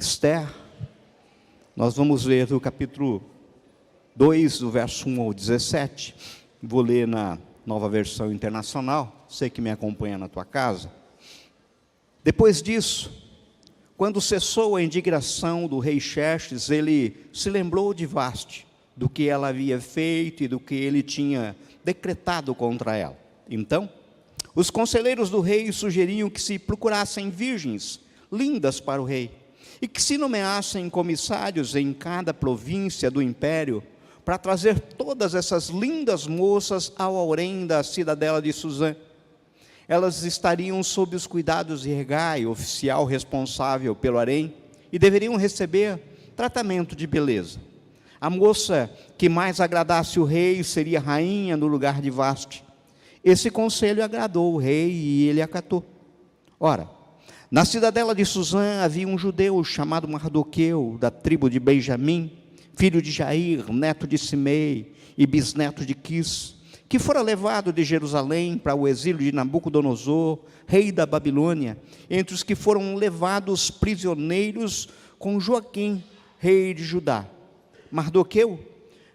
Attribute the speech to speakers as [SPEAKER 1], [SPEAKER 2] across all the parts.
[SPEAKER 1] Esther, nós vamos ler do capítulo 2, do verso 1 ao 17, vou ler na Nova Versão Internacional, você que me acompanha na tua casa. Depois disso, quando cessou a indignação do rei Xerxes, ele se lembrou de Vaste, do que ela havia feito e do que ele tinha decretado contra ela. Então, os conselheiros do rei sugeriam que se procurassem virgens lindas para o rei, e que se nomeassem comissários em cada província do império, para trazer todas essas lindas moças ao harém da cidadela de Suzã. Elas estariam sob os cuidados de Hegai, oficial responsável pelo harém, e deveriam receber tratamento de beleza. A moça que mais agradasse o rei seria rainha no lugar de Vaste. Esse conselho agradou o rei e ele acatou. Ora, na cidadela de Suzã havia um judeu chamado Mardoqueu, da tribo de Benjamim, filho de Jair, neto de Simei e bisneto de Quis, que fora levado de Jerusalém para o exílio de Nabucodonosor, rei da Babilônia, entre os que foram levados prisioneiros com Joaquim, rei de Judá. Mardoqueu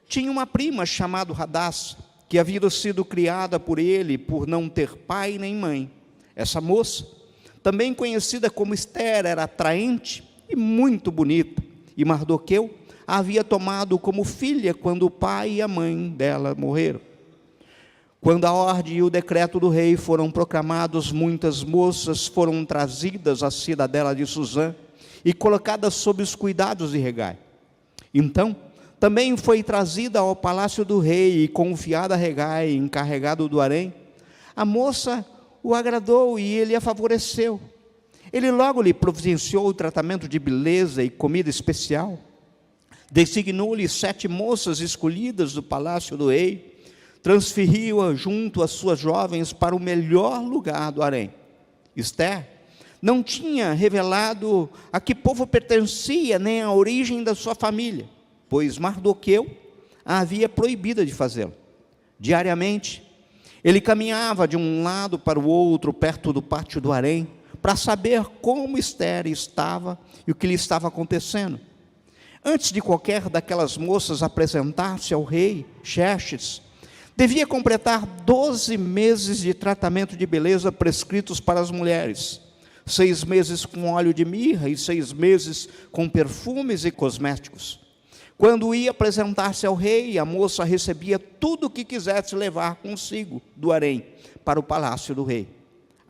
[SPEAKER 1] tinha uma prima chamada Hadassah, que havia sido criada por ele por não ter pai nem mãe. Essa moça, também conhecida como Esther, era atraente e muito bonita, e Mardoqueu a havia tomado como filha quando o pai e a mãe dela morreram. Quando a ordem e o decreto do rei foram proclamados, muitas moças foram trazidas à cidadela de Suzã e colocadas sob os cuidados de Hegai. Então, também foi trazida ao palácio do rei e confiada a Hegai, encarregado do harém. A moça o agradou e ele a favoreceu. Ele logo lhe providenciou o tratamento de beleza e comida especial. Designou-lhe 7 moças escolhidas do palácio do rei, transferiu-a junto às suas jovens para o melhor lugar do harém. Esther não tinha revelado a que povo pertencia, nem a origem da sua família, pois Mardoqueu a havia proibida de fazê-lo. Diariamente, ele caminhava de um lado para o outro, perto do pátio do harém, para saber como Esther estava e o que lhe estava acontecendo. Antes de qualquer daquelas moças apresentar-se ao rei Xerxes, devia completar 12 meses de tratamento de beleza prescritos para as mulheres, 6 meses com óleo de mirra e 6 meses com perfumes e cosméticos. Quando ia apresentar-se ao rei, a moça recebia tudo o que quisesse levar consigo do harém para o palácio do rei.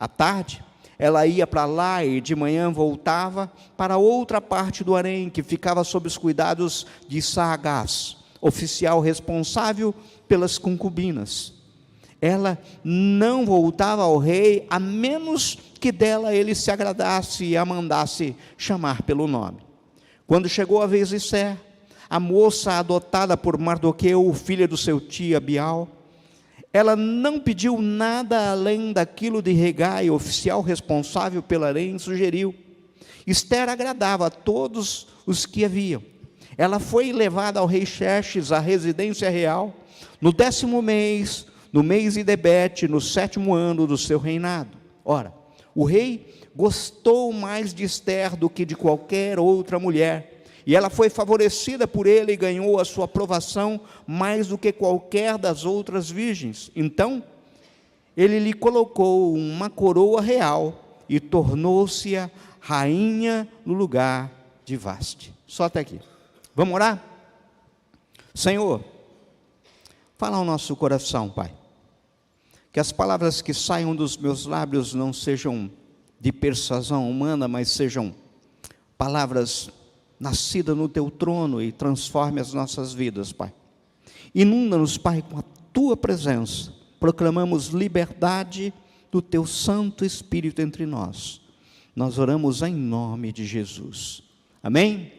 [SPEAKER 1] À tarde, ela ia para lá e de manhã voltava para outra parte do harém, que ficava sob os cuidados de Saagás, oficial responsável pelas concubinas. Ela não voltava ao rei, a menos que dela ele se agradasse e a mandasse chamar pelo nome. Quando chegou a vez de Esther, a moça adotada por Mardoqueu, filha do seu tio Abial, ela não pediu nada além daquilo de Hegai, oficial responsável pelo harém, sugeriu. Esther agradava a todos os que haviam. Ela foi levada ao rei Xerxes, à residência real, no 10º mês, no mês de Debete, no 7º ano do seu reinado. Ora, o rei gostou mais de Esther do que de qualquer outra mulher, e ela foi favorecida por ele e ganhou a sua aprovação mais do que qualquer das outras virgens. Então, ele lhe colocou uma coroa real e tornou-se a rainha no lugar de Vaste. Só até aqui. Vamos orar? Senhor, fala ao nosso coração, Pai. Que as palavras que saiam dos meus lábios não sejam de persuasão humana, mas sejam palavras nascidas no Teu trono e transforme as nossas vidas, Pai. Inunda-nos, Pai, com a Tua presença. Proclamamos liberdade do Teu Santo Espírito entre nós. Nós oramos em nome de Jesus. Amém?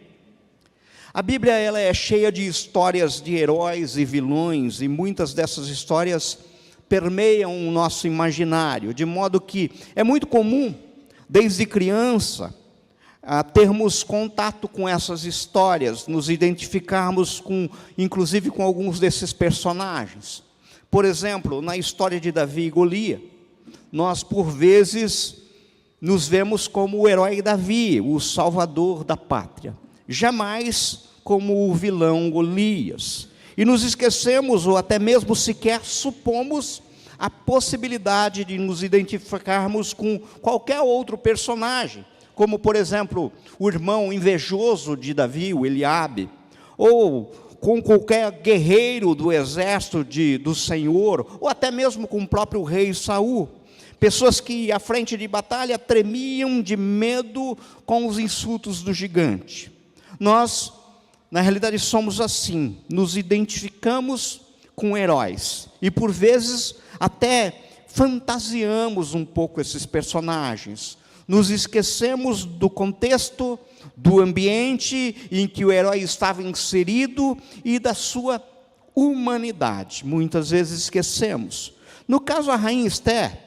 [SPEAKER 1] A Bíblia ela é cheia de histórias de heróis e vilões, e muitas dessas histórias permeiam o nosso imaginário, de modo que é muito comum, desde criança, termos contato com essas histórias, nos identificarmos inclusive com alguns desses personagens. Por exemplo, na história de Davi e Golias, nós por vezes nos vemos como o herói Davi, o salvador da pátria, jamais como o vilão Golias. E nos esquecemos, ou até mesmo sequer supomos, a possibilidade de nos identificarmos com qualquer outro personagem, como, por exemplo, o irmão invejoso de Davi, o Eliabe, ou com qualquer guerreiro do exército do Senhor, ou até mesmo com o próprio rei Saul. Pessoas que, à frente de batalha, tremiam de medo com os insultos do gigante. Nós, na realidade, somos assim, nos identificamos com heróis, e por vezes até fantasiamos um pouco esses personagens, nos esquecemos do contexto, do ambiente em que o herói estava inserido e da sua humanidade. Muitas vezes esquecemos. No caso, a rainha Esther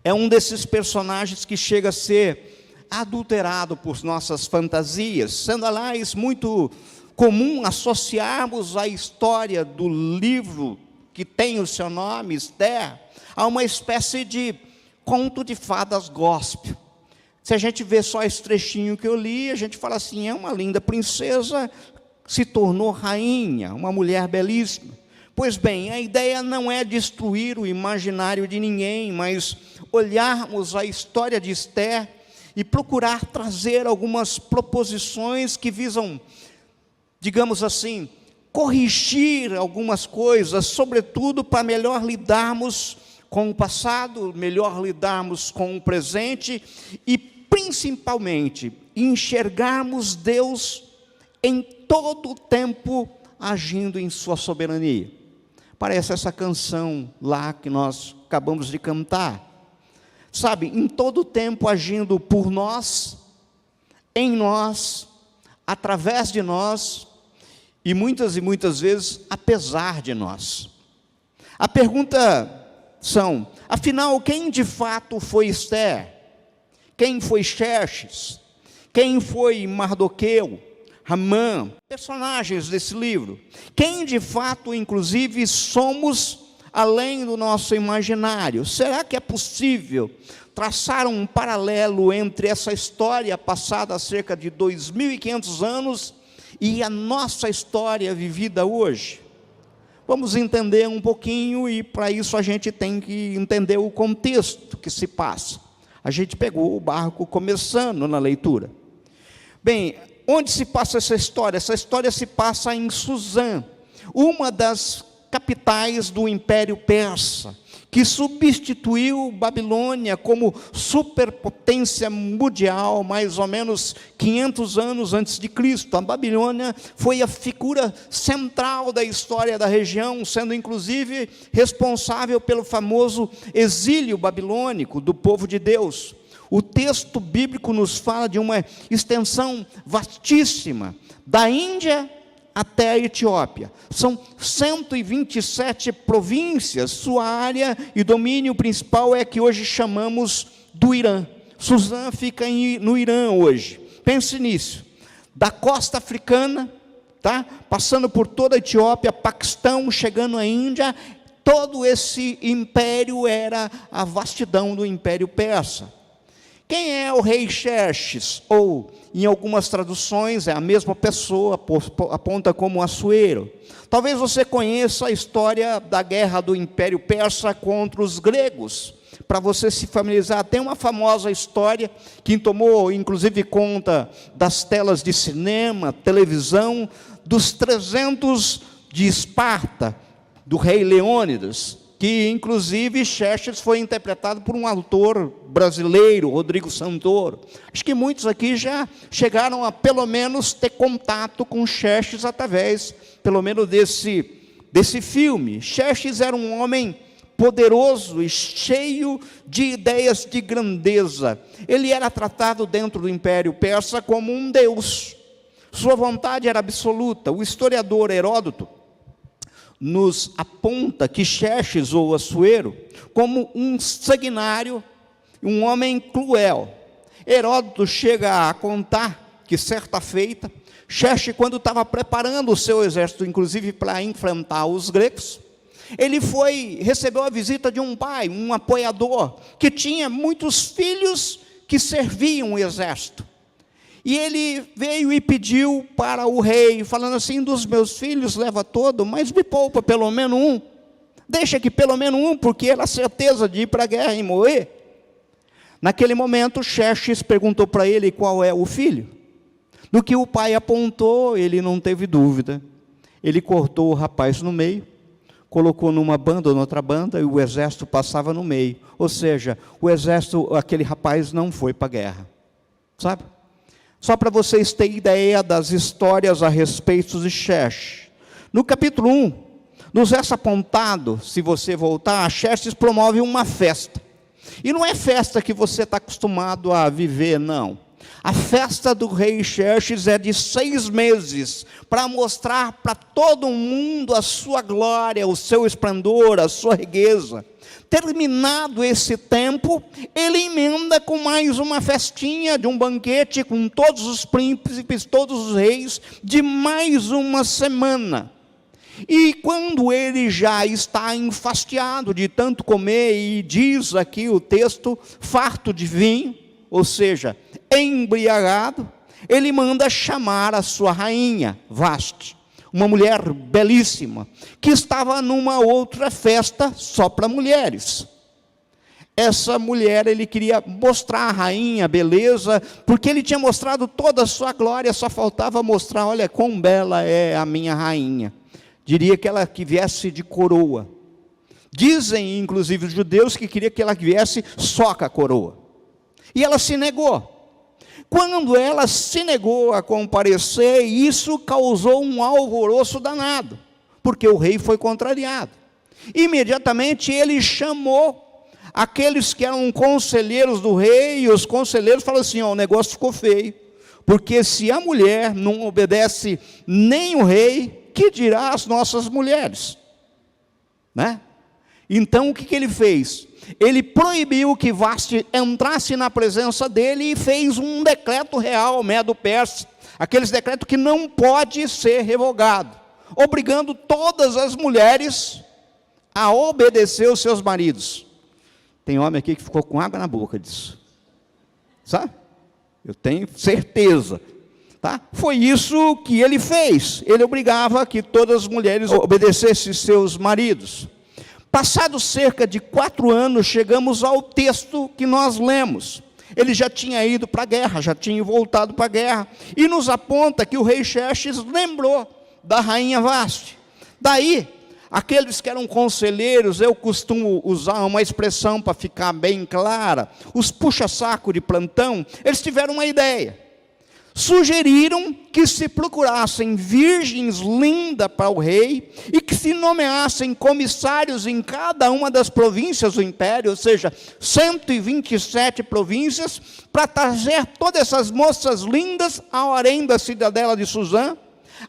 [SPEAKER 1] é um desses personagens que chega a ser adulterado por nossas fantasias, sendo, aliás, muito comum associarmos a história do livro que tem o seu nome, Esther, a uma espécie de conto de fadas gospel. Se a gente vê só esse trechinho que eu li, a gente fala assim, é uma linda princesa, se tornou rainha, uma mulher belíssima. Pois bem, a ideia não é destruir o imaginário de ninguém, mas olharmos a história de Esther e procurar trazer algumas proposições que visam, digamos assim, corrigir algumas coisas, sobretudo para melhor lidarmos com o passado, melhor lidarmos com o presente e, principalmente, enxergarmos Deus em todo o tempo agindo em sua soberania. Parece essa canção lá que nós acabamos de cantar. Sabe, em todo o tempo agindo por nós, em nós, através de nós, e muitas vezes, apesar de nós. A pergunta são, afinal, quem de fato foi Esther? Quem foi Xerxes? Quem foi Mardoqueu? Ramã? Personagens desse livro. Quem de fato, inclusive, somos além do nosso imaginário? Será que é possível traçar um paralelo entre essa história passada há cerca de 2.500 anos e a nossa história vivida hoje? Vamos entender um pouquinho, e para isso a gente tem que entender o contexto que se passa. A gente pegou o barco começando na leitura. Bem, onde se passa essa história? Essa história se passa em Suzã, uma das capitais do Império Persa, que substituiu Babilônia como superpotência mundial, mais ou menos 500 anos antes de Cristo. A Babilônia foi a figura central da história da região, sendo inclusive responsável pelo famoso exílio babilônico do povo de Deus. O texto bíblico nos fala de uma extensão vastíssima, da Índia até a Etiópia. São 127 províncias, sua área e domínio principal é que hoje chamamos do Irã. Suzã fica no Irã hoje. Pense nisso. Da costa africana, tá? Passando por toda a Etiópia, Paquistão, chegando à Índia, todo esse império era a vastidão do Império Persa. Quem é o rei Xerxes? Ou, em algumas traduções, é a mesma pessoa, aponta como Assuero. Talvez você conheça a história da guerra do Império Persa contra os gregos. Para você se familiarizar, tem uma famosa história que tomou, inclusive, conta das telas de cinema, televisão, dos 300 de Esparta, do rei Leônidas, que inclusive Xerxes foi interpretado por um autor brasileiro, Rodrigo Santoro. Acho que muitos aqui já chegaram a pelo menos ter contato com Xerxes através, pelo menos, desse filme. Xerxes era um homem poderoso e cheio de ideias de grandeza. Ele era tratado dentro do Império Persa como um deus. Sua vontade era absoluta. O historiador Heródoto nos aponta que Xerxes, ou Assuero, como um sanguinário, um homem cruel. Heródoto chega a contar que, certa feita, Xerxes, quando estava preparando o seu exército, inclusive para enfrentar os gregos, ele recebeu a visita de um pai, um apoiador, que tinha muitos filhos que serviam o exército. E ele veio e pediu para o rei, falando assim: dos meus filhos leva todo, mas me poupa pelo menos um. Deixa que pelo menos um, porque era certeza de ir para a guerra e morrer. Naquele momento, Xerxes perguntou para ele qual é o filho. No que o pai apontou, ele não teve dúvida. Ele cortou o rapaz no meio, colocou numa banda ou noutra banda, e o exército passava no meio. Ou seja, o exército, aquele rapaz não foi para a guerra. Sabe? Só para vocês terem ideia das histórias a respeito de Xerxes. No capítulo 1, nos é apontado, se você voltar, Xerxes promove uma festa. E não é festa que você está acostumado a viver, não. A festa do rei Xerxes é de 6 meses, para mostrar para todo mundo a sua glória, o seu esplendor, a sua riqueza. Terminado esse tempo, ele emenda com mais uma festinha de um banquete com todos os príncipes, todos os reis, de mais uma semana. E quando ele já está enfastiado de tanto comer, e diz aqui o texto, farto de vinho, ou seja, embriagado, ele manda chamar a sua rainha, Vasti, uma mulher belíssima, que estava numa outra festa só para mulheres. Essa mulher, ele queria mostrar à rainha a beleza, porque ele tinha mostrado toda a sua glória, só faltava mostrar: olha quão bela é a minha rainha. Diria que ela que viesse de coroa. Dizem, inclusive, os judeus que queria que ela viesse só com a coroa. E ela se negou. Quando ela se negou a comparecer, isso causou um alvoroço danado, porque o rei foi contrariado. Imediatamente ele chamou aqueles que eram conselheiros do rei, e os conselheiros falaram assim: ó, o negócio ficou feio, porque se a mulher não obedece nem o rei, que dirá as nossas mulheres? Né? Então o que ele fez? Ele proibiu que Vasti entrasse na presença dele e fez um decreto real, Medo-Persa, aqueles decretos que não pode ser revogado, obrigando todas as mulheres a obedecer os seus maridos. Tem homem aqui que ficou com água na boca disso, sabe? Eu tenho certeza. Tá? Foi isso que ele fez. Ele obrigava que todas as mulheres obedecessem seus maridos. Passados cerca de 4 anos, chegamos ao texto que nós lemos. Ele já tinha ido para a guerra, já tinha voltado para a guerra, e nos aponta que o rei Xerxes lembrou da rainha Vasti. Daí, aqueles que eram conselheiros, eu costumo usar uma expressão para ficar bem clara, os puxa-saco de plantão, eles tiveram uma ideia. Sugeriram que se procurassem virgens lindas para o rei, e que se nomeassem comissários em cada uma das províncias do império, ou seja, 127 províncias, para trazer todas essas moças lindas ao harém da cidadela de Suzã.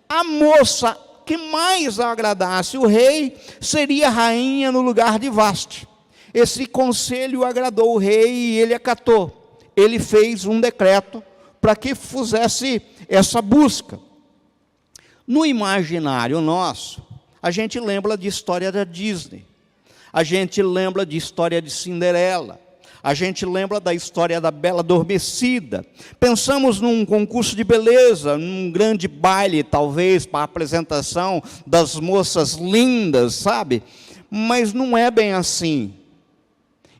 [SPEAKER 1] A moça que mais agradasse o rei seria rainha no lugar de Vasti. Esse conselho agradou o rei e ele acatou. Ele fez um decreto para que fizesse essa busca. No imaginário nosso, a gente lembra de história da Disney, a gente lembra de história de Cinderela, a gente lembra da história da Bela Adormecida. Pensamos num concurso de beleza, num grande baile, talvez, para a apresentação das moças lindas, sabe? Mas não é bem assim.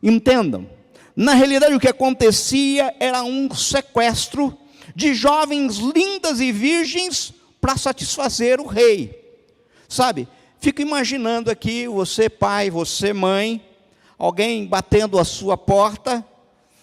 [SPEAKER 1] Entendam. Na realidade, o que acontecia era um sequestro de jovens lindas e virgens para satisfazer o rei. Sabe, fico imaginando aqui, você pai, você mãe, alguém batendo a sua porta,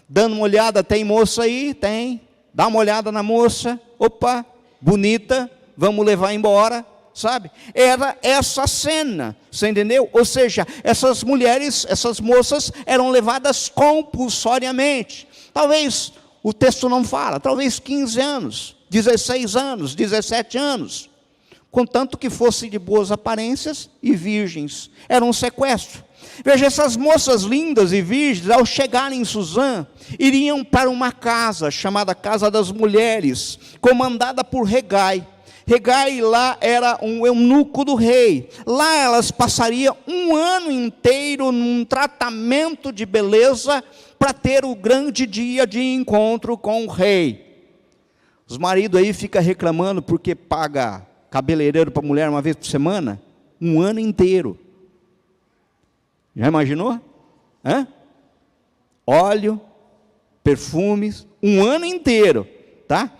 [SPEAKER 1] dando uma olhada: tem moça aí? Tem. Dá uma olhada na moça. Opa, bonita, vamos levar embora. Sabe? Era essa cena, você entendeu? Ou seja, essas mulheres, essas moças eram levadas compulsoriamente. Talvez, o texto não fala, talvez 15 anos, 16 anos, 17 anos. Contanto que fossem de boas aparências e virgens. Era um sequestro. Veja, essas moças lindas e virgens, ao chegarem em Suzã, iriam para uma casa chamada Casa das Mulheres, comandada por Regai. Hegai lá era um eunuco do rei. Lá elas passariam um ano inteiro num tratamento de beleza para ter o grande dia de encontro com o rei. Os maridos aí ficam reclamando porque paga cabeleireiro para a mulher uma vez por semana, um ano inteiro. Já imaginou? Óleo, perfumes, um ano inteiro, tá?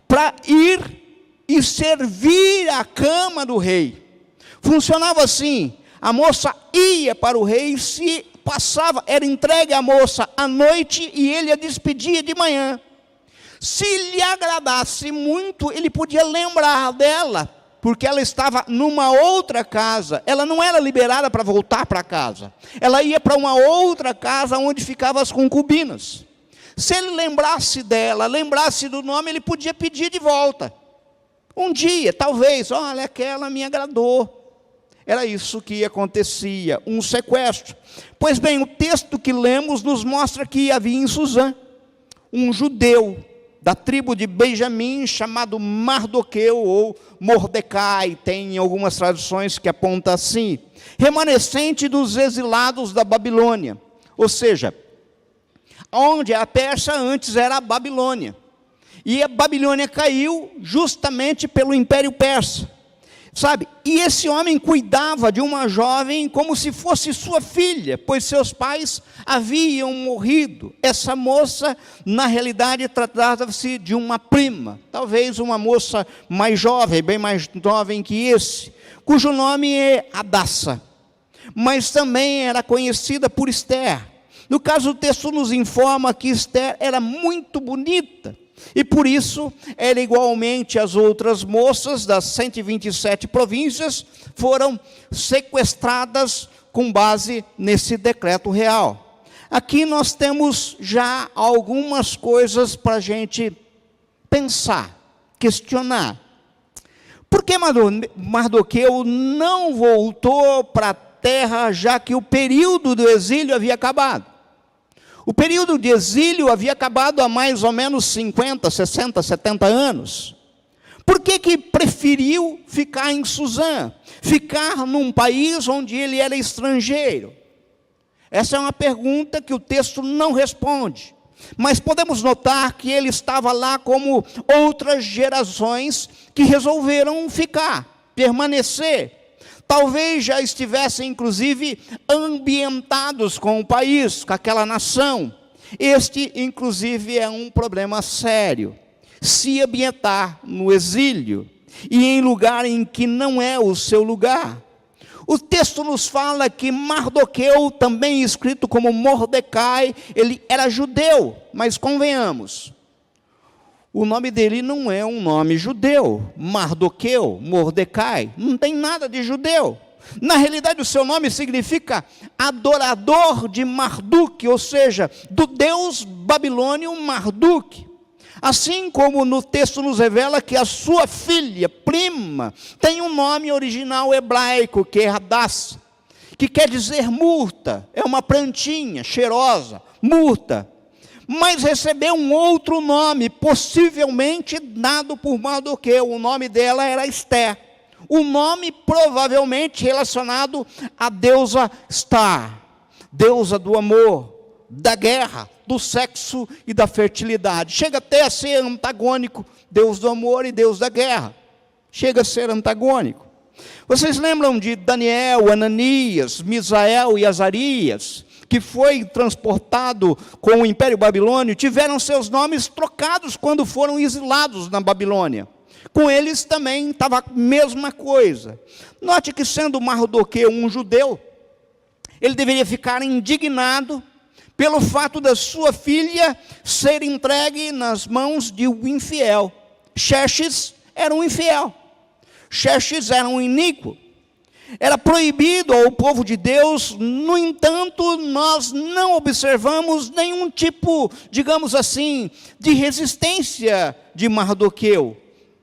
[SPEAKER 1] Para ir e servir a cama do rei. Funcionava assim: a moça ia para o rei, se passava, era entregue à moça à noite e ele a despedia de manhã. Se lhe agradasse muito, ele podia lembrar dela, porque ela estava numa outra casa. Ela não era liberada para voltar para casa. Ela ia para uma outra casa onde ficavam as concubinas. Se ele lembrasse dela, lembrasse do nome, ele podia pedir de volta. Um dia, talvez, olha, aquela me agradou. Era isso que acontecia, um sequestro. Pois bem, o texto que lemos nos mostra que havia em Susã um judeu da tribo de Benjamim, chamado Mardoqueu ou Mordecai, tem algumas traduções que apontam assim, remanescente dos exilados da Babilônia, ou seja, onde a Pérsia antes era a Babilônia, e a Babilônia caiu justamente pelo Império Persa, sabe? E esse homem cuidava de uma jovem como se fosse sua filha, pois seus pais haviam morrido. Essa moça, na realidade, tratava-se de uma prima, talvez uma moça mais jovem, bem mais jovem que esse, cujo nome é Hadassa, mas também era conhecida por Esther. No caso, o texto nos informa que Esther era muito bonita, e por isso, ela igualmente as outras moças das 127 províncias foram sequestradas com base nesse decreto real. Aqui nós temos já algumas coisas para a gente pensar, questionar. Por que Mardoqueu não voltou para a terra, já que o período do exílio havia acabado? O período de exílio havia acabado há mais ou menos 50, 60, 70 anos. Por que preferiu ficar em Susã? Ficar num país onde ele era estrangeiro? Essa é uma pergunta que o texto não responde. Mas podemos notar que ele estava lá como outras gerações que resolveram ficar, permanecer. Talvez já estivessem, inclusive, ambientados com o país, com aquela nação. Este, inclusive, é um problema sério. Se ambientar no exílio e em lugar em que não é o seu lugar. O texto nos fala que Mardoqueu, também escrito como Mordecai, ele era judeu, mas convenhamos, o nome dele não é um nome judeu. Mardoqueu, Mordecai, não tem nada de judeu. Na realidade, o seu nome significa adorador de Marduk, ou seja, do deus babilônio Marduk. Assim como no texto nos revela que a sua filha, prima, tem um nome original hebraico, que é Hadassa, que quer dizer murta, é uma plantinha cheirosa, murta. Mas recebeu um outro nome, possivelmente dado por Mardoqueu. O nome dela era Esther. O nome provavelmente relacionado à deusa Star, deusa do amor, da guerra, do sexo e da fertilidade. Chega até a ser antagônico, Deus do amor e Deus da guerra. Chega a ser antagônico. Vocês lembram de Daniel, Ananias, Misael e Azarias, que foi transportado com o Império Babilônio, tiveram seus nomes trocados quando foram exilados na Babilônia. Com eles também estava a mesma coisa. Note que, sendo Mardoqueu um judeu, ele deveria ficar indignado pelo fato da sua filha ser entregue nas mãos de um infiel. Xerxes era um infiel. Xerxes era um iníquo. Era proibido ao povo de Deus. No entanto, nós não observamos nenhum tipo, digamos assim, de resistência de Mardoqueu,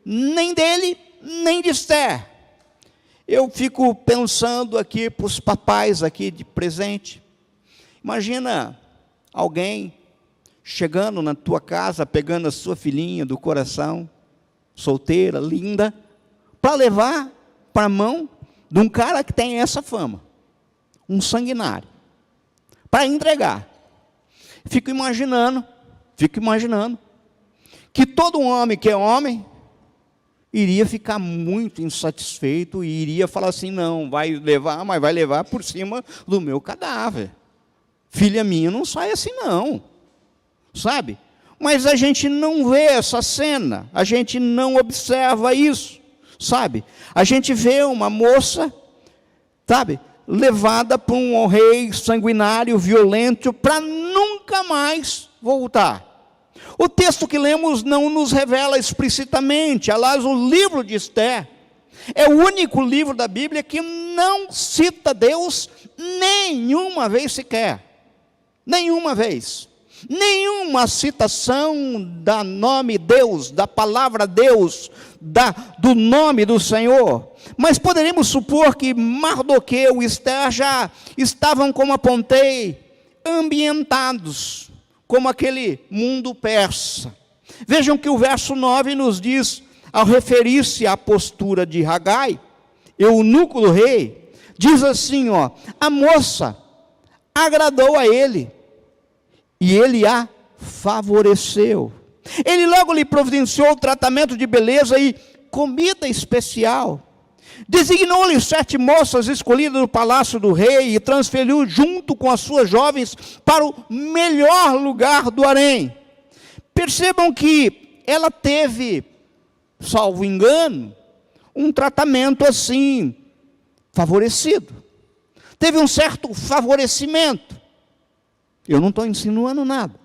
[SPEAKER 1] nem dele, nem de Esther. Eu fico pensando aqui para os papais aqui de presente. Imagina alguém chegando na tua casa, pegando a sua filhinha do coração, solteira, linda, para levar para a mão de um cara que tem essa fama, um sanguinário, para entregar. Fico imaginando que todo homem que é homem iria ficar muito insatisfeito e iria falar assim: não, vai levar, mas vai levar por cima do meu cadáver. Filha minha, não sai assim não, sabe? Mas a gente não vê essa cena, a gente não observa isso, sabe? A gente vê uma moça, sabe, levada por um rei sanguinário, violento, para nunca mais voltar. O texto que lemos não nos revela explicitamente. Aliás, o livro de Esther é o único livro da Bíblia que não cita Deus nenhuma vez sequer. Nenhuma vez. Nenhuma citação da nome Deus, da palavra Deus, do nome do Senhor. Mas poderíamos supor que Mardoqueu e Esther já estavam, como apontei, ambientados como aquele mundo persa. Vejam que o verso 9 nos diz, ao referir-se à postura de Hagai, eunuco do rei, diz assim, a moça agradou a ele, e ele a favoreceu. Ele logo lhe providenciou tratamento de beleza e comida especial. Designou-lhe 7 moças escolhidas do palácio do rei e transferiu junto com as suas jovens para o melhor lugar do harém. Percebam que ela teve, salvo engano, um tratamento assim, favorecido. Teve um certo favorecimento. Eu não estou insinuando nada.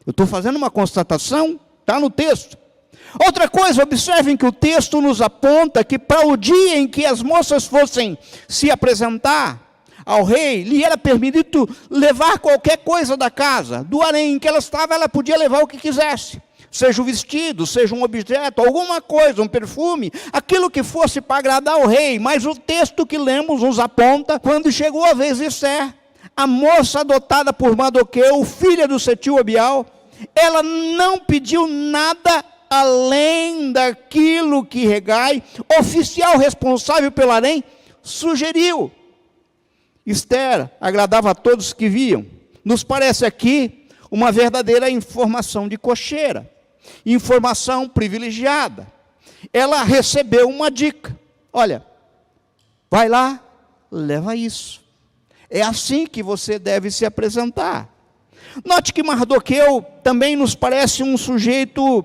[SPEAKER 1] Eu estou fazendo uma constatação, está no texto. Outra coisa, observem que o texto nos aponta que para o dia em que as moças fossem se apresentar ao rei, lhe era permitido levar qualquer coisa da casa. Do harém em que ela estava, ela podia levar o que quisesse. Seja o vestido, seja um objeto, alguma coisa, um perfume, aquilo que fosse para agradar ao rei. Mas o texto que lemos nos aponta, quando chegou a vez de Esther, a moça adotada por Mardoqueu, filha do Setil Abial, ela não pediu nada além daquilo que Hegai, oficial responsável pelo harém, sugeriu. Esther agradava a todos que viam. Nos parece aqui uma verdadeira informação de cocheira, informação privilegiada. Ela recebeu uma dica: olha, vai lá, leva isso. É assim que você deve se apresentar. Note que Mardoqueu também nos parece um sujeito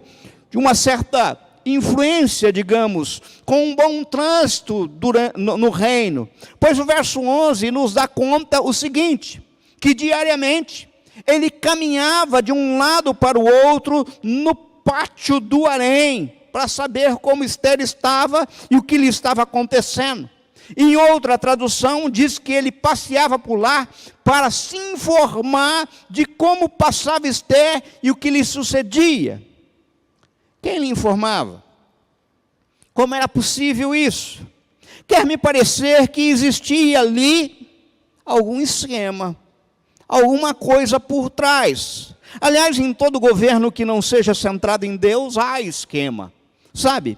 [SPEAKER 1] de uma certa influência, digamos, com um bom trânsito no reino. Pois o verso 11 nos dá conta o seguinte, que diariamente ele caminhava de um lado para o outro no pátio do harém, para saber como Esther estava e o que lhe estava acontecendo. Em outra tradução, diz que ele passeava por lá para se informar de como passava Esther e o que lhe sucedia. Quem lhe informava? Como era possível isso? Quer me parecer que existia ali algum esquema, alguma coisa por trás. Aliás, em todo governo que não seja centrado em Deus, há esquema, sabe?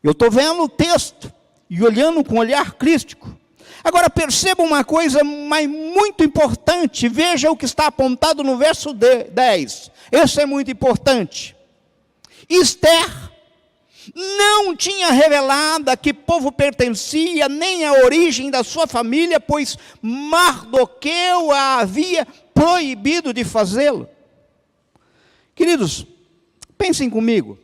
[SPEAKER 1] Eu estou vendo o texto e olhando com um olhar crítico. Agora perceba uma coisa mas muito importante, veja o que está apontado no verso 10. Esse é muito importante. Esther não tinha revelado a que povo pertencia, nem a origem da sua família, pois Mardoqueu a havia proibido de fazê-lo. Queridos, pensem comigo.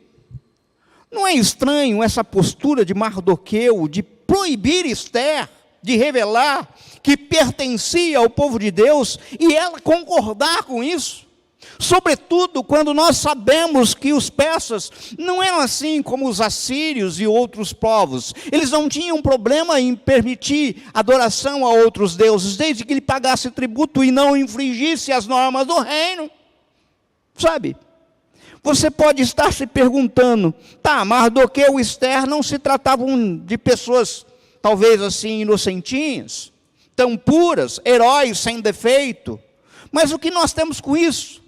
[SPEAKER 1] Não é estranho essa postura de Mardoqueu de proibir Esther de revelar que pertencia ao povo de Deus e ela concordar com isso? Sobretudo quando nós sabemos que os persas não eram assim como os assírios e outros povos. Eles não tinham problema em permitir adoração a outros deuses, desde que ele pagasse tributo e não infringisse as normas do reino. Sabe? Você pode estar se perguntando, tá, Mardoqueu e Esther não se tratavam de pessoas talvez assim inocentinhas, tão puras, heróis sem defeito. Mas o que nós temos com isso?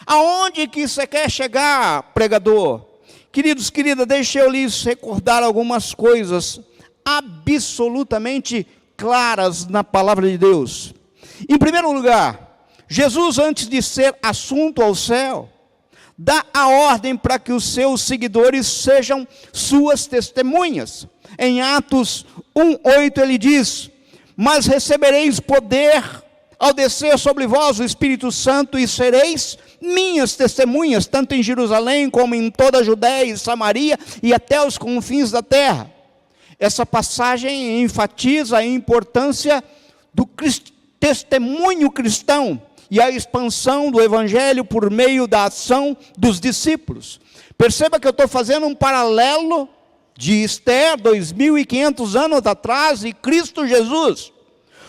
[SPEAKER 1] Aonde que você quer chegar, pregador? Queridos, querida, deixa eu lhes recordar algumas coisas absolutamente claras na palavra de Deus. Em primeiro lugar, Jesus, antes de ser assunto ao céu, dá a ordem para que os seus seguidores sejam suas testemunhas. Em Atos 1:8 ele diz: mas recebereis poder ao descer sobre vós o Espírito Santo, e sereis minhas testemunhas, tanto em Jerusalém como em toda a Judéia e Samaria e até os confins da terra. Essa passagem enfatiza a importância do testemunho cristão e a expansão do evangelho por meio da ação dos discípulos. Perceba que eu estou fazendo um paralelo de Esther, 2.500 anos atrás, e Cristo Jesus.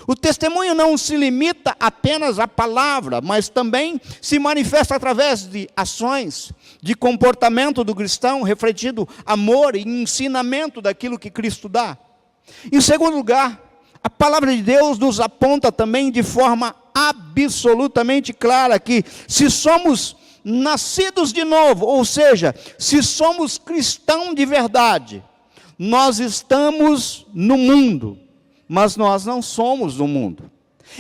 [SPEAKER 1] O testemunho não se limita apenas à palavra, mas também se manifesta através de ações, de comportamento do cristão, refletindo amor e ensinamento daquilo que Cristo dá. Em segundo lugar, a palavra de Deus nos aponta também de forma absolutamente clara que se somos nascidos de novo, ou seja, se somos cristãos de verdade, nós estamos no mundo, mas nós não somos do mundo.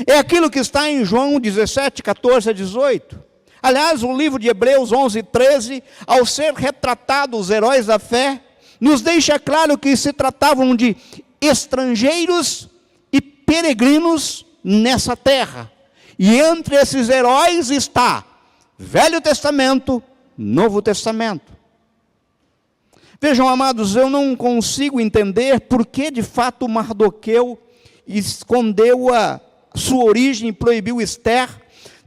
[SPEAKER 1] É aquilo que está em João 17, 14 a 18. Aliás, o livro de Hebreus 11, 13, ao ser retratados os heróis da fé, nos deixa claro que se tratavam de estrangeiros e peregrinos nessa terra. E entre esses heróis está Velho Testamento, Novo Testamento. Vejam, amados, eu não consigo entender por que de fato Mardoqueu escondeu a sua origem e proibiu Esther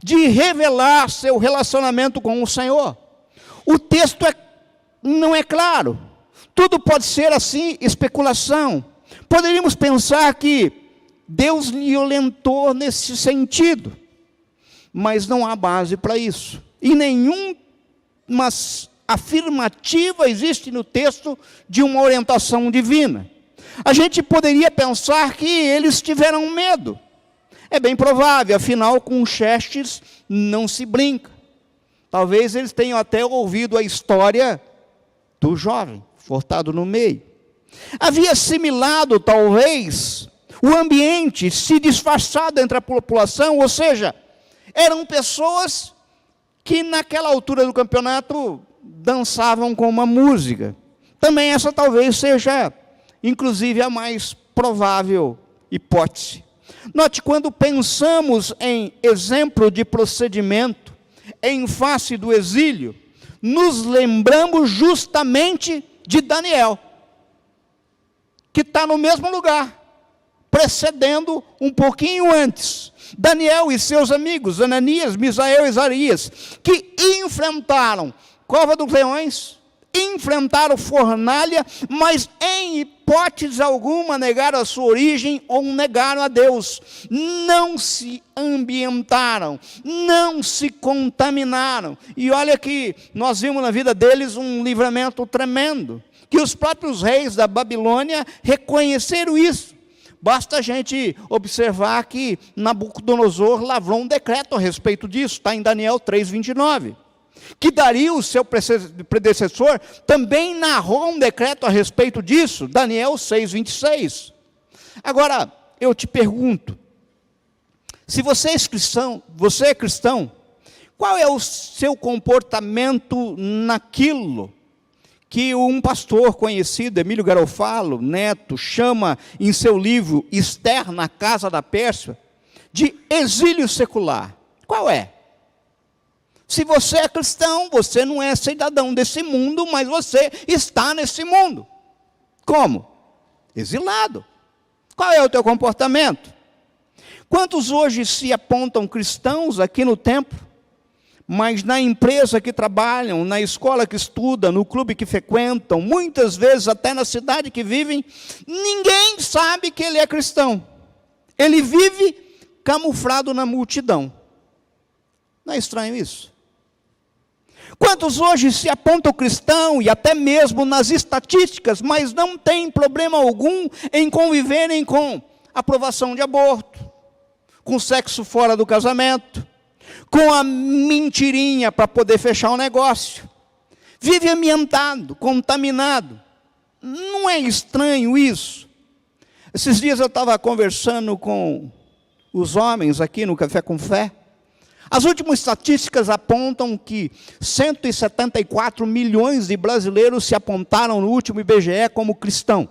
[SPEAKER 1] de revelar seu relacionamento com o Senhor. O texto não é claro. Tudo pode ser assim, especulação. Poderíamos pensar que Deus violentou nesse sentido, mas não há base para isso. E nenhuma afirmativa existe no texto de uma orientação divina. A gente poderia pensar que eles tiveram medo. É bem provável, afinal, com Xerxes não se brinca. Talvez eles tenham até ouvido a história do jovem, cortado no meio. Havia assimilado, talvez, o ambiente, se disfarçado entre a população, ou seja, eram pessoas que naquela altura do campeonato dançavam com uma música. Também essa talvez seja, inclusive, a mais provável hipótese. Note, quando pensamos em exemplo de procedimento em face do exílio, nos lembramos justamente de Daniel, que está no mesmo lugar, precedendo um pouquinho antes. Daniel e seus amigos, Ananias, Misael e Azarias, que enfrentaram cova dos leões, enfrentaram fornalha, mas em hipótese alguma negaram a sua origem ou negaram a Deus. Não se ambientaram, não se contaminaram. E olha que nós vimos na vida deles um livramento tremendo, que os próprios reis da Babilônia reconheceram isso. Basta a gente observar que Nabucodonosor lavrou um decreto a respeito disso, está em Daniel 3:29. Que Dario, seu predecessor, também narrou um decreto a respeito disso, Daniel 6:26. Agora, eu te pergunto, se você é cristão, qual é o seu comportamento naquilo que um pastor conhecido, Emílio Garofalo Neto, chama em seu livro Esther na Casa da Pérsia, de exílio secular? Qual é? Se você é cristão, você não é cidadão desse mundo, mas você está nesse mundo. Como? Exilado. Qual é o teu comportamento? Quantos hoje se apontam cristãos aqui no templo, mas na empresa que trabalham, na escola que estudam, no clube que frequentam, muitas vezes até na cidade que vivem, ninguém sabe que ele é cristão. Ele vive camuflado na multidão. Não é estranho isso? Quantos hoje se apontam cristão e até mesmo nas estatísticas, mas não tem problema algum em conviverem com aprovação de aborto, com sexo fora do casamento, com a mentirinha para poder fechar um negócio, vive ambientado, contaminado. Não é estranho isso? Esses dias eu estava conversando com os homens aqui no Café com Fé. As últimas estatísticas apontam que 174 milhões de brasileiros se apontaram no último IBGE como cristão.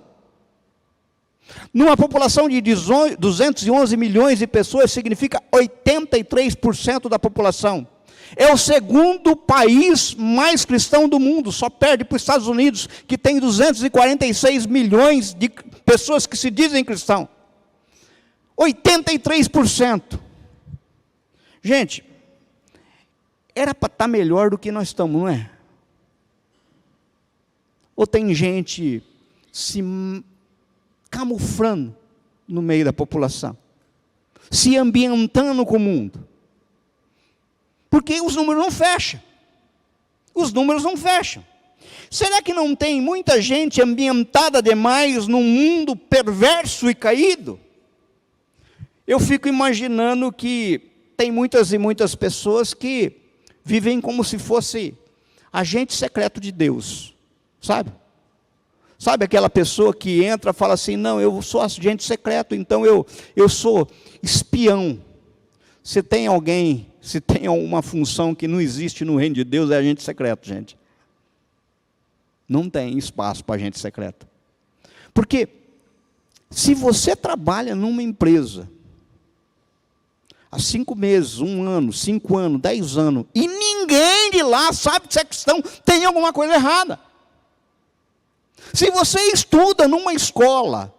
[SPEAKER 1] Numa população de 211 milhões de pessoas, significa 83% da população. É o segundo país mais cristão do mundo, só perde para os Estados Unidos, que tem 246 milhões de pessoas que se dizem cristão. 83%. Gente, era para estar melhor do que nós estamos, não é? Ou tem gente se camuflando no meio da população, se ambientando com o mundo? Porque os números não fecham. Os números não fecham. Será que não tem muita gente ambientada demais num mundo perverso e caído? Eu fico imaginando que tem muitas e muitas pessoas que vivem como se fosse agente secreto de Deus, sabe? Sabe aquela pessoa que entra e fala assim, não, eu sou agente secreto, então eu sou espião. Se tem alguém, se tem alguma função que não existe no reino de Deus, é agente secreto, gente. Não tem espaço para agente secreto. Porque se você trabalha numa empresa há 5 meses, 1 ano, 5 anos, 10 anos, e ninguém de lá sabe que você é cristão, tem alguma coisa errada. Se você estuda numa escola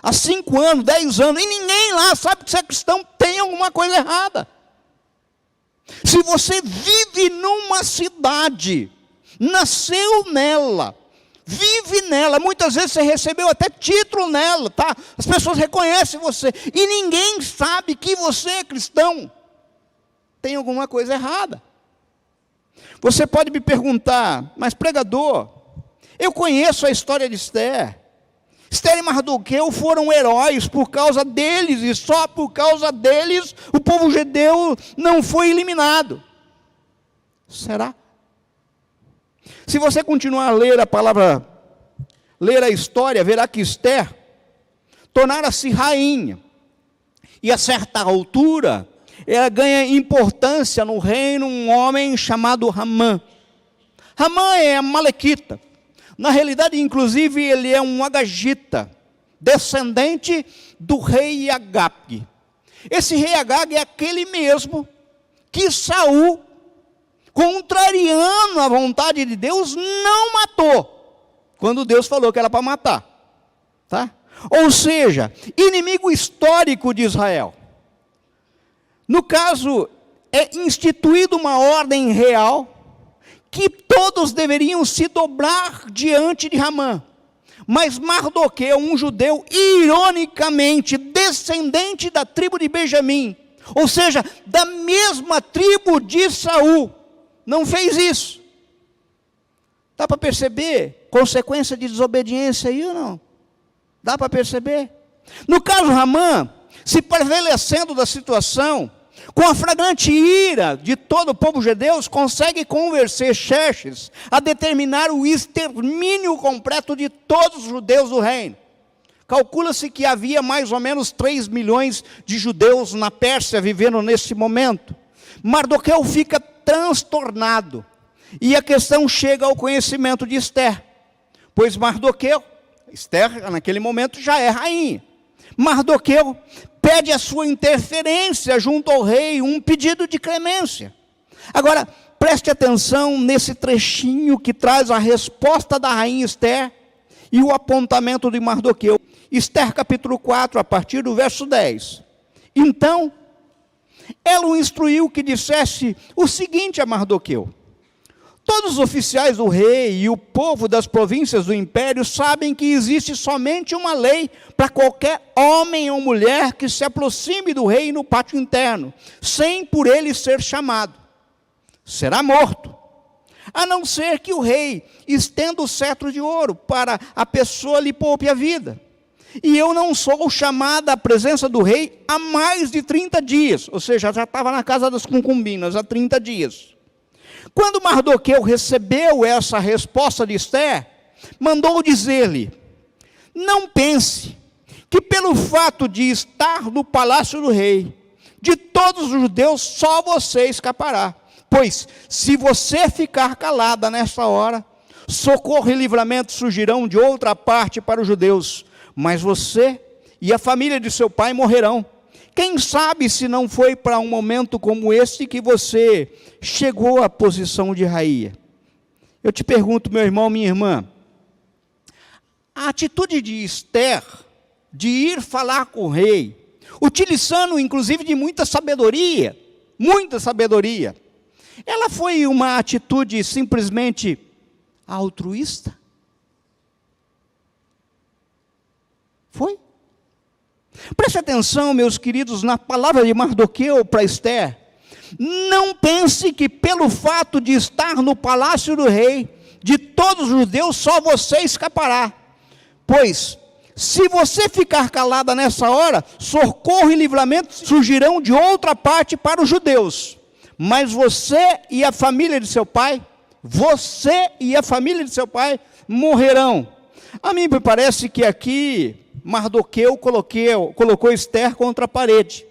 [SPEAKER 1] há 5 anos, 10 anos, e ninguém lá sabe que você é cristão, tem alguma coisa errada. Se você vive numa cidade, nasceu nela, vive nela, muitas vezes você recebeu até título nela, tá? As pessoas reconhecem você, e ninguém sabe que você é cristão, tem alguma coisa errada. Você pode me perguntar, mas pregador, eu conheço a história de Esther. Esther e Mardoqueu foram heróis por causa deles, e só por causa deles o povo judeu não foi eliminado. Será? Se você continuar a ler a palavra, ler a história, verá que Esther tornara-se rainha. E a certa altura, ela ganha importância no reino um homem chamado Ramã. Ramã é amalequita. Na realidade, inclusive, ele é um agagita, descendente do rei Agag. Esse rei Agag é aquele mesmo que Saul, contrariando a vontade de Deus, não matou, quando Deus falou que era para matar. Tá? Ou seja, inimigo histórico de Israel. No caso, é instituída uma ordem real, que todos deveriam se dobrar diante de Ramã. Mas Mardoqueu, um judeu, ironicamente, descendente da tribo de Benjamim, ou seja, da mesma tribo de Saul, não fez isso. Dá para perceber consequência de desobediência aí ou não? Dá para perceber? No caso Ramã, se prevalecendo da situação, com a flagrante ira de todo o povo judeu, consegue convencer Xerxes a determinar o extermínio completo de todos os judeus do reino. Calcula-se que havia mais ou menos 3 milhões de judeus na Pérsia vivendo nesse momento. Mardoqueu fica transtornado, e a questão chega ao conhecimento de Esther, pois Mardoqueu, Esther naquele momento já é rainha. Mardoqueu pede a sua interferência junto ao rei, um pedido de clemência. Agora, preste atenção nesse trechinho que traz a resposta da rainha Esther e o apontamento de Mardoqueu. Esther capítulo 4, a partir do verso 10. Então, ela o instruiu que dissesse o seguinte a Mardoqueu: todos os oficiais do rei e o povo das províncias do império sabem que existe somente uma lei para qualquer homem ou mulher que se aproxime do rei no pátio interno, sem por ele ser chamado. Será morto, a não ser que o rei estenda o cetro de ouro para a pessoa lhe poupe a vida. E eu não sou chamada à presença do rei há mais de 30 dias, ou seja, já estava na casa das concubinas há 30 dias. Quando Mardoqueu recebeu essa resposta de Ester, mandou dizer-lhe: não pense que pelo fato de estar no palácio do rei, de todos os judeus só você escapará. Pois, se você ficar calada nesta hora, socorro e livramento surgirão de outra parte para os judeus, mas você e a família de seu pai morrerão. Quem sabe se não foi para um momento como esse que você chegou à posição de rainha? Eu te pergunto, meu irmão, minha irmã, a atitude de Ester, de ir falar com o rei, utilizando inclusive de muita sabedoria, ela foi uma atitude simplesmente altruísta? Foi? Preste atenção, meus queridos, na palavra de Mardoqueu para Ester. Não pense que pelo fato de estar no palácio do rei, de todos os judeus, só você escapará. Pois, se você ficar calada nessa hora, socorro e livramento surgirão de outra parte para os judeus. Mas você e a família de seu pai, morrerão. A mim me parece que aqui Mardoqueu colocou Ester contra a parede.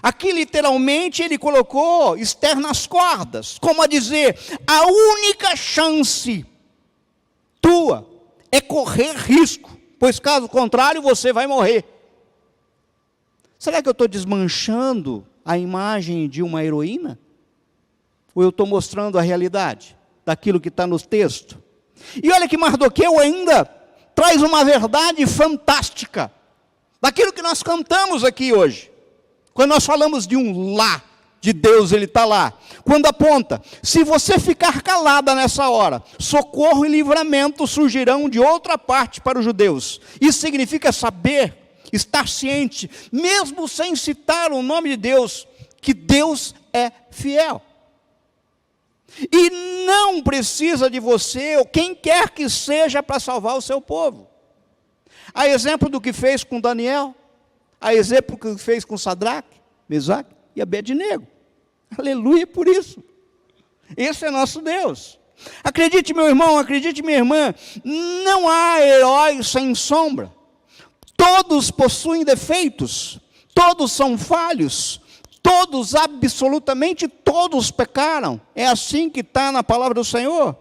[SPEAKER 1] Aqui literalmente ele colocou Ester nas cordas, como a dizer, a única chance tua é correr risco, pois caso contrário você vai morrer. Será que eu estou desmanchando a imagem de uma heroína? Ou eu estou mostrando a realidade daquilo que está no texto? E olha que Mardoqueu ainda traz uma verdade fantástica, daquilo que nós cantamos aqui hoje. Quando nós falamos de um lá, de Deus, Ele está lá. Quando aponta, se você ficar calada nessa hora, socorro e livramento surgirão de outra parte para os judeus. Isso significa saber, estar ciente, mesmo sem citar o nome de Deus, que Deus é fiel. E não precisa de você, ou quem quer que seja, para salvar o seu povo. A exemplo do que fez com Daniel, a exemplo do que fez com Sadraque, Mesaque e Abednego. Aleluia por isso. Esse é nosso Deus. Acredite, meu irmão, acredite, minha irmã, não há herói sem sombra. Todos possuem defeitos, todos são falhos, todos, absolutamente todos pecaram. É assim que está na palavra do Senhor.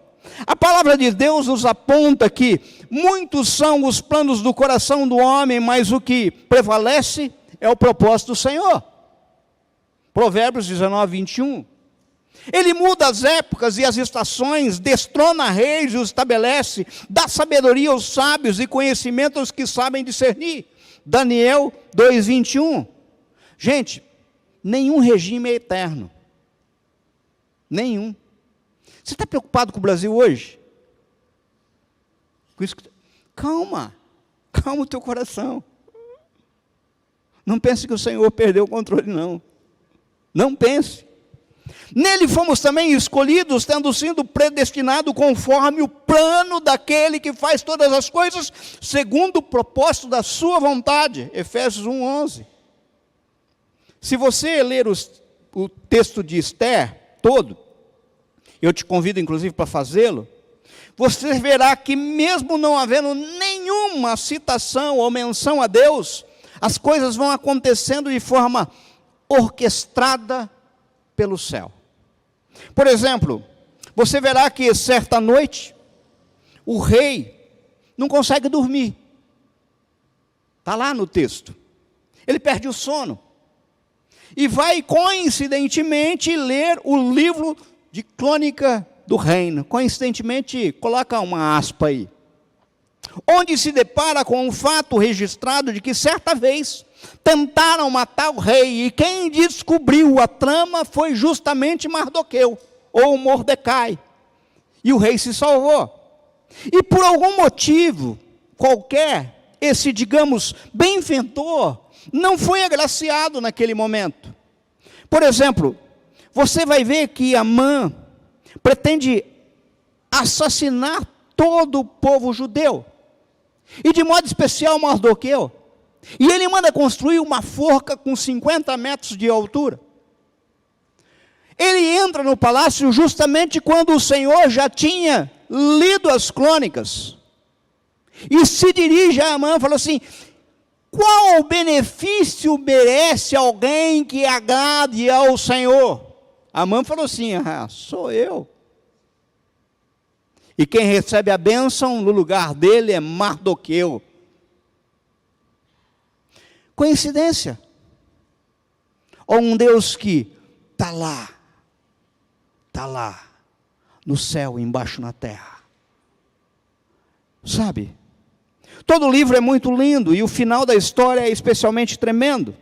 [SPEAKER 1] A palavra de Deus nos aponta que muitos são os planos do coração do homem, mas o que prevalece é o propósito do Senhor. Provérbios 19, 21. Ele muda as épocas e as estações, destrona reis e os estabelece, dá sabedoria aos sábios e conhecimento aos que sabem discernir. Daniel 2, 21. Gente, nenhum regime é eterno. Nenhum. Você está preocupado com o Brasil hoje? Com isso que... Calma o teu coração. Não pense que o Senhor perdeu o controle, não. Não pense. Nele fomos também escolhidos, tendo sido predestinados conforme o plano daquele que faz todas as coisas, segundo o propósito da sua vontade. Efésios 1, 11. Se você ler o texto de Ester todo, eu te convido inclusive para fazê-lo, você verá que mesmo não havendo nenhuma citação ou menção a Deus, as coisas vão acontecendo de forma orquestrada pelo céu. Por exemplo, você verá que certa noite, o rei não consegue dormir. Está lá no texto. Ele perde o sono. E vai coincidentemente ler o livro de crônica do reino. Coincidentemente, coloca uma aspa aí. Onde se depara com um fato registrado de que certa vez tentaram matar o rei, e quem descobriu a trama foi justamente Mardoqueu, ou Mordecai. E o rei se salvou. E por algum motivo qualquer, esse, digamos, benfeitor, não foi agraciado naquele momento. Por exemplo, você vai ver que Amã pretende assassinar todo o povo judeu, e de modo especial Mardoqueu. E ele manda construir uma forca com 50 metros de altura. Ele entra no palácio justamente quando o Senhor já tinha lido as crônicas. E se dirige a Amã e fala assim: qual benefício merece alguém que agrade ao Senhor? Amã falou assim: sou eu. E quem recebe a bênção no lugar dele é Mardoqueu. Coincidência? Ou um Deus que está lá, no céu, embaixo na terra. Sabe? Todo o livro é muito lindo e o final da história é especialmente tremendo.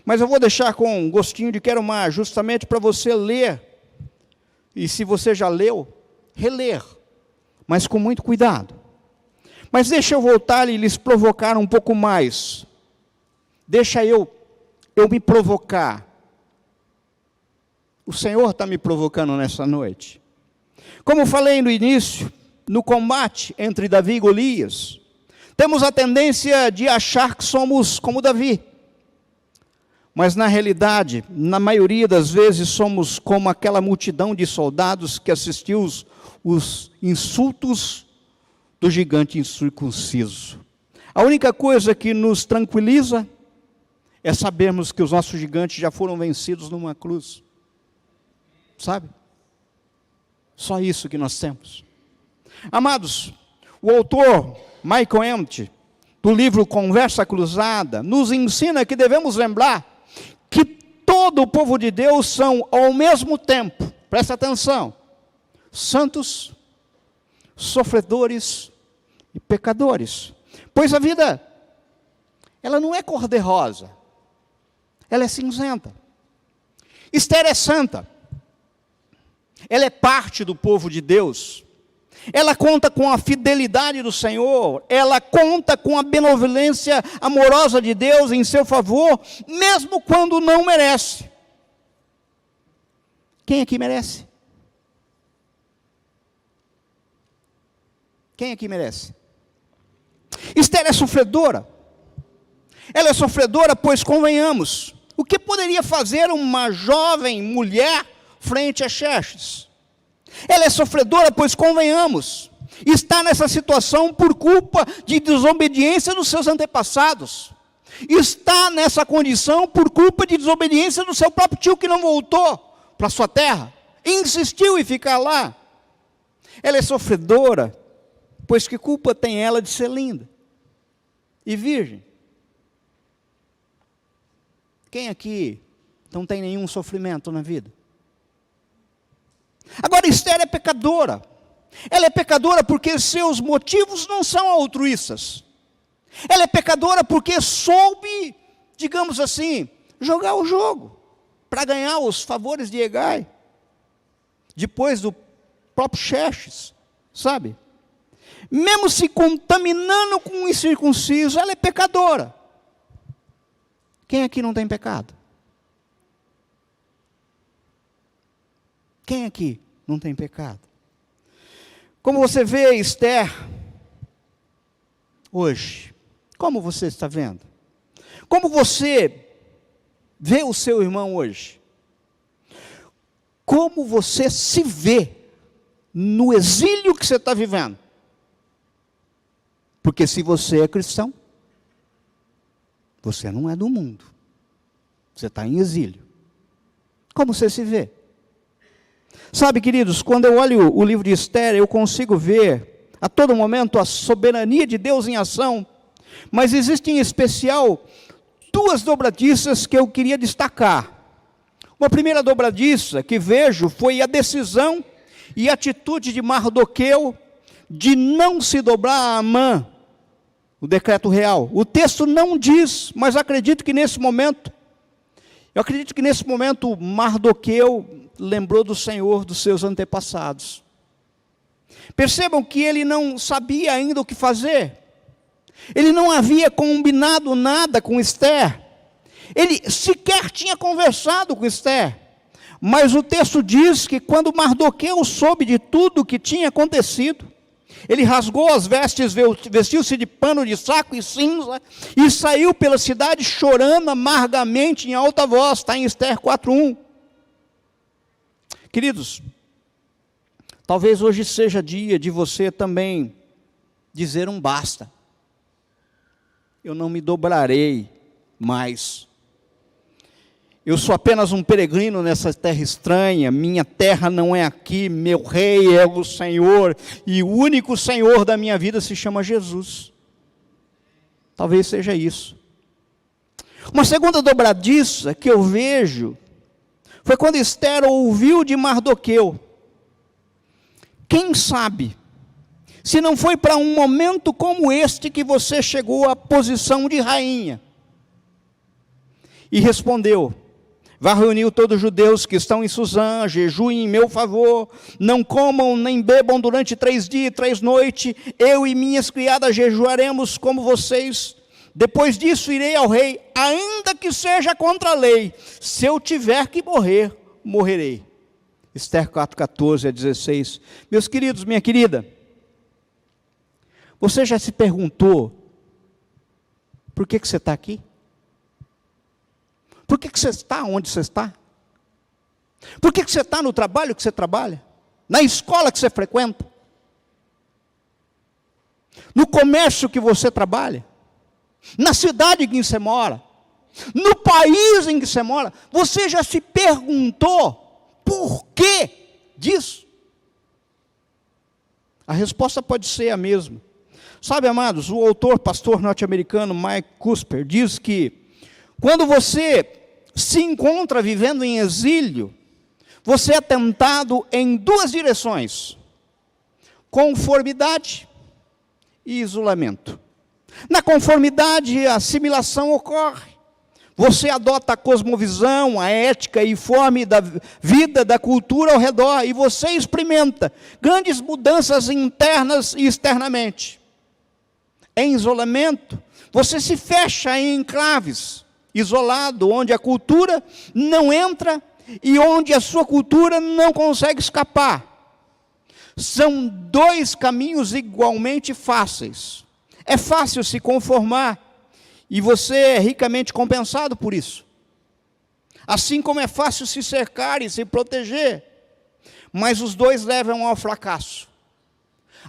[SPEAKER 1] Mas eu vou deixar com um gostinho de quero mais, justamente para você ler. E se você já leu, reler. Mas com muito cuidado. Mas deixa eu voltar e lhes provocar um pouco mais. Deixa eu me provocar. O Senhor está me provocando nessa noite. Como falei no início, no combate entre Davi e Golias, temos a tendência de achar que somos como Davi. Mas na realidade, na maioria das vezes, somos como aquela multidão de soldados que assistiu os insultos do gigante incircunciso. A única coisa que nos tranquiliza é sabermos que os nossos gigantes já foram vencidos numa cruz. Sabe? Só isso que nós temos. Amados, o autor Michael Emmett, do livro Conversa Cruzada, nos ensina que devemos lembrar que todo o povo de Deus são, ao mesmo tempo, presta atenção, santos, sofredores e pecadores. Pois a vida, ela não é cor-de-rosa, ela é cinzenta. Esther é santa, ela é parte do povo de Deus, ela conta com a fidelidade do Senhor, ela conta com a benevolência amorosa de Deus em seu favor, mesmo quando não merece. Quem aqui merece? Quem aqui merece? Esther é sofredora. Ela é sofredora, pois convenhamos, o que poderia fazer uma jovem mulher frente a Xerxes? Ela é sofredora, pois convenhamos, está nessa situação por culpa de desobediência dos seus antepassados. Está nessa condição por culpa de desobediência do seu próprio tio que não voltou para sua terra. Insistiu em ficar lá. Ela é sofredora, pois que culpa tem ela de ser linda e virgem? Quem aqui não tem nenhum sofrimento na vida? Agora, Esther é pecadora. Ela é pecadora porque seus motivos não são altruístas. Ela é pecadora porque soube, digamos assim, jogar o jogo para ganhar os favores de Hegai, depois do próprio Xerxes, sabe? Mesmo se contaminando com o incircunciso, ela é pecadora. Quem aqui não tem pecado? Quem aqui não tem pecado? Como você vê Esther hoje? Como você está vendo? Como você vê o seu irmão hoje? Como você se vê no exílio que você está vivendo? Porque se você é cristão, você não é do mundo. Você está em exílio. Como você se vê? Sabe, queridos, quando eu olho o livro de Esther, eu consigo ver a todo momento a soberania de Deus em ação, mas existem em especial duas dobradiças que eu queria destacar. Uma primeira dobradiça que vejo foi a decisão e atitude de Mardoqueu de não se dobrar a Amã, o decreto real. O texto não diz, mas acredito que nesse momento Mardoqueu lembrou do Senhor dos seus antepassados. Percebam que ele não sabia ainda o que fazer. Ele não havia combinado nada com Esther. Ele sequer tinha conversado com Esther. Mas o texto diz que quando Mardoqueu soube de tudo o que tinha acontecido, ele rasgou as vestes, vestiu-se de pano de saco e cinza, e saiu pela cidade chorando amargamente em alta voz. Está em Esther 4:1. Queridos, talvez hoje seja dia de você também dizer um basta. Eu não me dobrarei mais. Eu sou apenas um peregrino nessa terra estranha, minha terra não é aqui, meu rei é o Senhor, e o único Senhor da minha vida se chama Jesus. Talvez seja isso. Uma segunda dobradiça que eu vejo, foi quando Esther ouviu de Mardoqueu. Quem sabe, se não foi para um momento como este que você chegou à posição de rainha. E respondeu: vá reunir todos os judeus que estão em Suzã, jejuem em meu favor, não comam nem bebam durante 3 dias e 3 noites, eu e minhas criadas jejuaremos como vocês. Depois disso irei ao rei, ainda que seja contra a lei, se eu tiver que morrer, morrerei. Esther 4:14 a 16. Meus queridos, minha querida, você já se perguntou, por que você está aqui? Por que você está onde você está? Por que você está no trabalho que você trabalha? Na escola que você frequenta? No comércio que você trabalha? Na cidade em que você mora? No país em que você mora? Você já se perguntou por que disso? A resposta pode ser a mesma. Sabe, amados, o autor, pastor norte-americano Mike Cusper diz que quando você se encontra vivendo em exílio, você é tentado em 2 direções: conformidade e isolamento. Na conformidade, a assimilação ocorre. Você adota a cosmovisão, a ética e forma da vida, da cultura ao redor, e você experimenta grandes mudanças internas e externamente. Em isolamento, você se fecha em enclaves, isolado, onde a cultura não entra e onde a sua cultura não consegue escapar. São 2 caminhos igualmente fáceis. É fácil se conformar e você é ricamente compensado por isso. Assim como é fácil se cercar e se proteger, mas os 2 levam ao fracasso.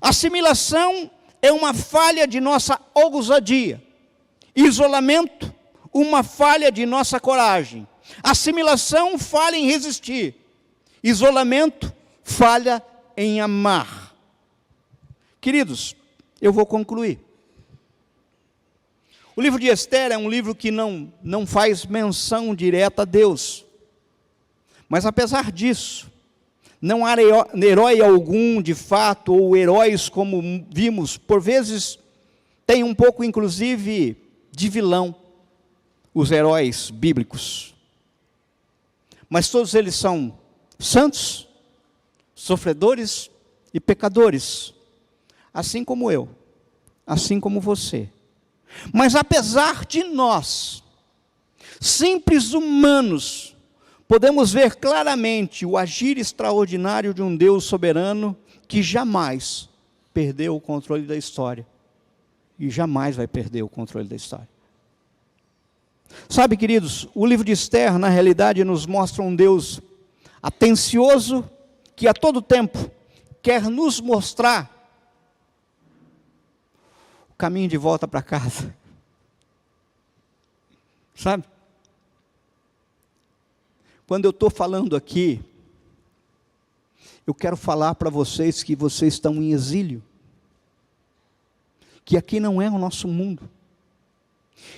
[SPEAKER 1] Assimilação é uma falha de nossa ousadia. Isolamento, uma falha de nossa coragem. Assimilação, falha em resistir. Isolamento, falha em amar. Queridos, eu vou concluir. O livro de Esther é um livro que não faz menção direta a Deus. Mas apesar disso, não há herói algum de fato, ou heróis como vimos, por vezes tem um pouco inclusive de vilão, os heróis bíblicos. Mas todos eles são santos, sofredores e pecadores, assim como eu, assim como você. Mas apesar de nós, simples humanos, podemos ver claramente o agir extraordinário de um Deus soberano que jamais perdeu o controle da história e jamais vai perder o controle da história. Sabe, queridos, o livro de Esther, na realidade, nos mostra um Deus atencioso que a todo tempo quer nos mostrar o caminho de volta para casa. Sabe? Quando eu estou falando aqui, eu quero falar para vocês que vocês estão em exílio, que aqui não é o nosso mundo,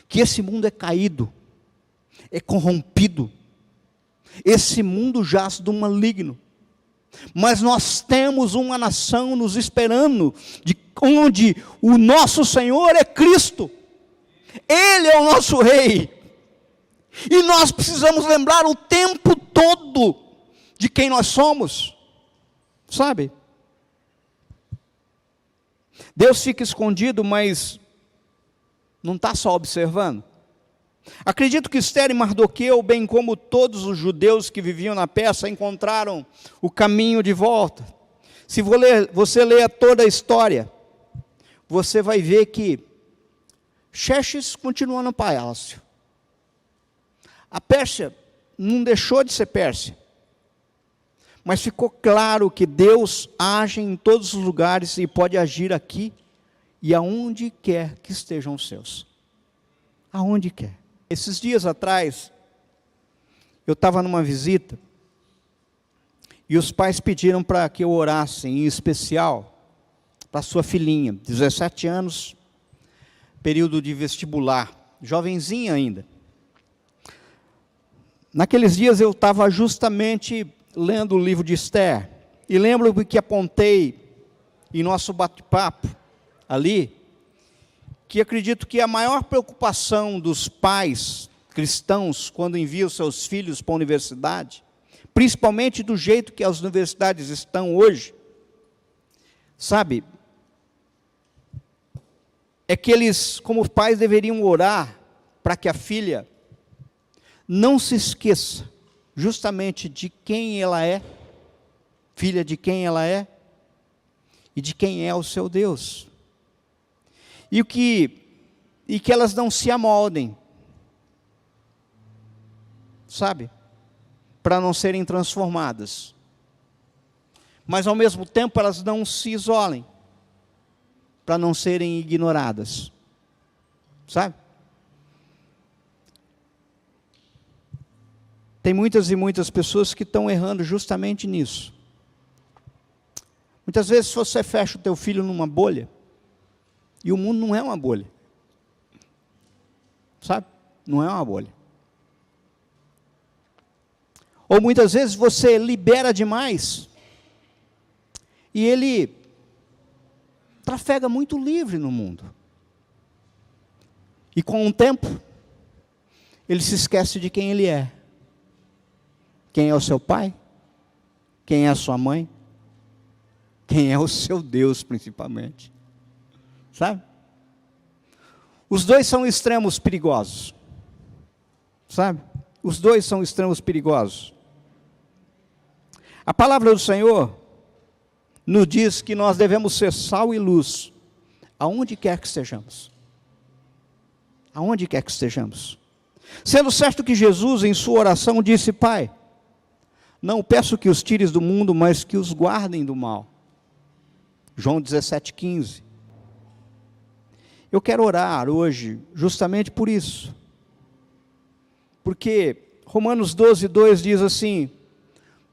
[SPEAKER 1] que esse mundo é caído, é corrompido, esse mundo jaz do maligno, mas nós temos uma nação nos esperando, onde o nosso Senhor é Cristo, Ele é o nosso Rei, e nós precisamos lembrar o tempo todo de quem nós somos, sabe? Deus fica escondido, mas não está só observando. Acredito que Esther e Mardoqueu, bem como todos os judeus que viviam na Pérsia, encontraram o caminho de volta. Se você ler toda a história, você vai ver que Xerxes continua no palácio. A Pérsia não deixou de ser Pérsia, Mas ficou claro que Deus age em todos os lugares e pode agir aqui e aonde quer que estejam os seus. Aonde quer. Esses dias atrás, eu estava numa visita e os pais pediram para que eu orasse, em especial, para sua filhinha, 17 anos, período de vestibular, jovenzinha ainda. Naqueles dias eu estava justamente lendo o livro de Esther, e lembro que apontei em nosso bate-papo ali, que acredito que a maior preocupação dos pais cristãos, quando enviam seus filhos para a universidade, principalmente do jeito que as universidades estão hoje, sabe, é que eles, como pais, deveriam orar para que a filha não se esqueça justamente de quem ela é, filha de quem ela é, e de quem é o seu Deus. E que elas não se amoldem, sabe, para não serem transformadas. Mas ao mesmo tempo elas não se isolem, para não serem ignoradas, sabe? Tem muitas e muitas pessoas que estão errando justamente nisso. Muitas vezes você fecha o teu filho numa bolha, e o mundo não é uma bolha, sabe? Não é uma bolha. Ou muitas vezes você libera demais, e ele trafega muito livre no mundo. E com o tempo, ele se esquece de quem ele é. Quem é o seu pai? Quem é a sua mãe? Quem é o seu Deus, principalmente? Sabe? Os dois são extremos perigosos. Sabe? Os dois são extremos perigosos. A palavra do Senhor nos diz que nós devemos ser sal e luz, aonde quer que estejamos. Aonde quer que estejamos. Sendo certo que Jesus, em sua oração, disse: Pai, não peço que os tires do mundo, mas que os guardem do mal. João 17,15. Eu quero orar hoje justamente por isso. Porque Romanos 12,2 diz assim: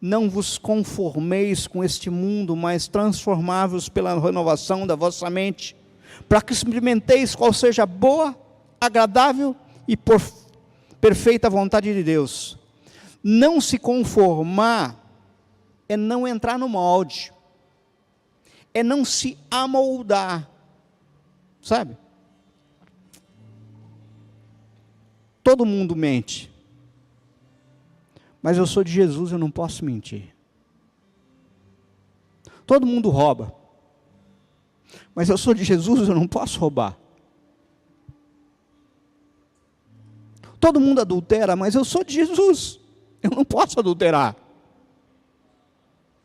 [SPEAKER 1] não vos conformeis com este mundo, mas transformai-vos pela renovação da vossa mente, para que experimenteis qual seja a boa, agradável e perfeita vontade de Deus. Não se conformar é não entrar no molde, é não se amoldar, sabe? Todo mundo mente, mas eu sou de Jesus, eu não posso mentir. Todo mundo rouba, mas eu sou de Jesus, eu não posso roubar. Todo mundo adultera, mas eu sou de Jesus, eu não posso adulterar.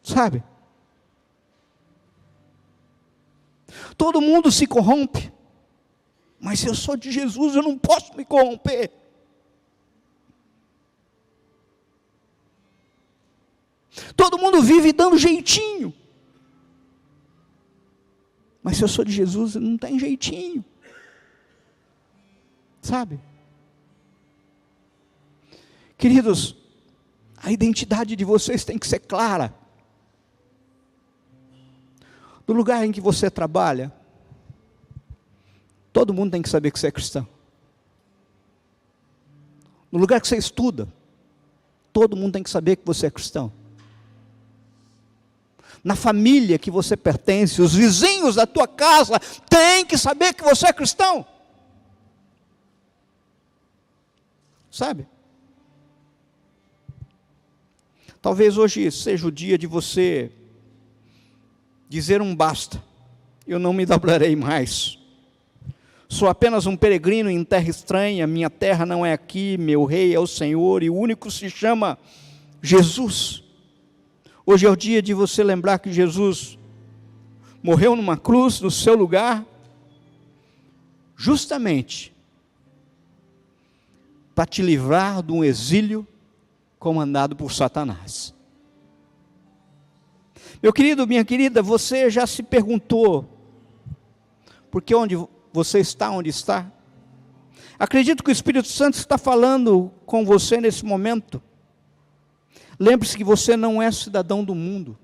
[SPEAKER 1] Sabe? Todo mundo se corrompe, mas eu sou de Jesus, eu não posso me corromper. Todo mundo vive dando jeitinho, mas se eu sou de Jesus, não tem jeitinho. Sabe? Queridos, a identidade de vocês tem que ser clara. Do lugar em que você trabalha, todo mundo tem que saber que você é cristão. No lugar que você estuda, todo mundo tem que saber que você é cristão. Na família que você pertence, os vizinhos da tua casa têm que saber que você é cristão. Sabe? Talvez hoje seja o dia de você dizer um basta. Eu não me dobrarei mais. Sou apenas um peregrino em terra estranha, minha terra não é aqui, meu rei é o Senhor, e o único se chama Jesus. Hoje é o dia de você lembrar que Jesus morreu numa cruz no seu lugar, justamente para te livrar de um exílio comandado por Satanás. Meu querido, minha querida, você já se perguntou, porque onde você está, onde está? Acredito que o Espírito Santo está falando com você nesse momento. Lembre-se que você não é cidadão do mundo.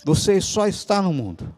[SPEAKER 1] Você só está no mundo.